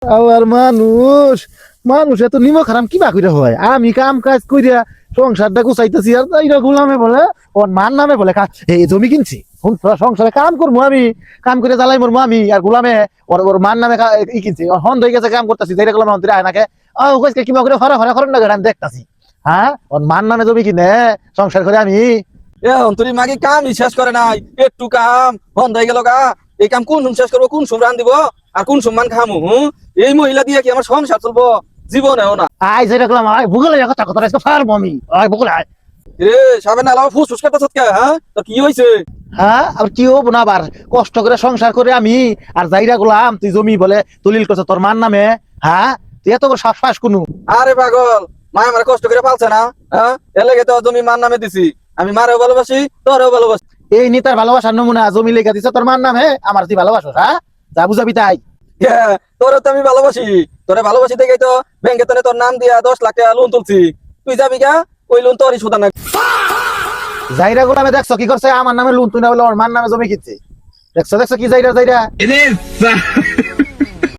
আবার মানুষ মানুষ এত নিমক হারাম কিবা করে হয়? আমি কাম কাজ কইরা সংসারটা গুছাইতেছি আর এইটা গোলামে বলে ওর মান নামে বলে এই জমি কিনছি সংসারে কাম করবো আমি, কাম করে জ্বালাই মরবো আমি, আর গোলামে ওর ওর মান নামে ই কিনছি হন হয়ে গেছে কাম করতেছি যেটা গোলামে অন্তরে আয়নাকে কিবা করে হরা হরা করেন না আমি দেখতাছি। হ্যাঁ, ওর মান নামে জমি কিনে সংসার করে আমি। অন্তরি মাগে কাম শেষ করে নাই, একটু কাম বন্ধ হয়ে গেল গা। এই কাম কোন শেষ করবো, কোন রান দিব আর কোন সম্মান খামু? এই মহিলা দিয়ে কি আমার সংসার চলবো? জীবনেও না। আই যেটা গোলাম আয় ভূগোলে কথা কথা ফার্ম আমি আয় ভূগোলে আয়। রে সামনে না ফুস ফুস করতে সৎকা, হ্যাঁ তো কি হয়েছে? হ্যাঁ, আর কি হবো না আবার কষ্ট করে সংসার করে আমি আর যাইরা গোলাম তুই জমি বলে দলিল করছে তোর মান নামে। হ্যাঁ, তুই এত শ্বাস কোনো? আরে পাগল, মা আমার কষ্ট করে পালছে না? হ্যাঁ, এর লেগে তো জমি মান নামে দিছি। আমি মারেও ভালোবাসি, তোরেও ভালোবাসি। এই নেতার ভালোবাসার নমুনা জমি লেখা দিছে তোর মান নামে, আমার তুই ভালোবাসো? হ্যাঁ, যা বুঝাবি তাই। তোরে তো আমি ভালোবাসি, তোরে ভালোবাসি দেখেই তো ব্যাংকে তোর নাম দিয়া 10 লাখ টাকা লোন তুলছি। তুই যাবি গা, ওই লোন তোরই শোধ না। যাইরা গোলামে দেখছো কি করছে? আমার নামে লোন তুই না বলে ওর মান নামে জমি কিনছে। দেখছো দেখছো কি যাইরা যাইরা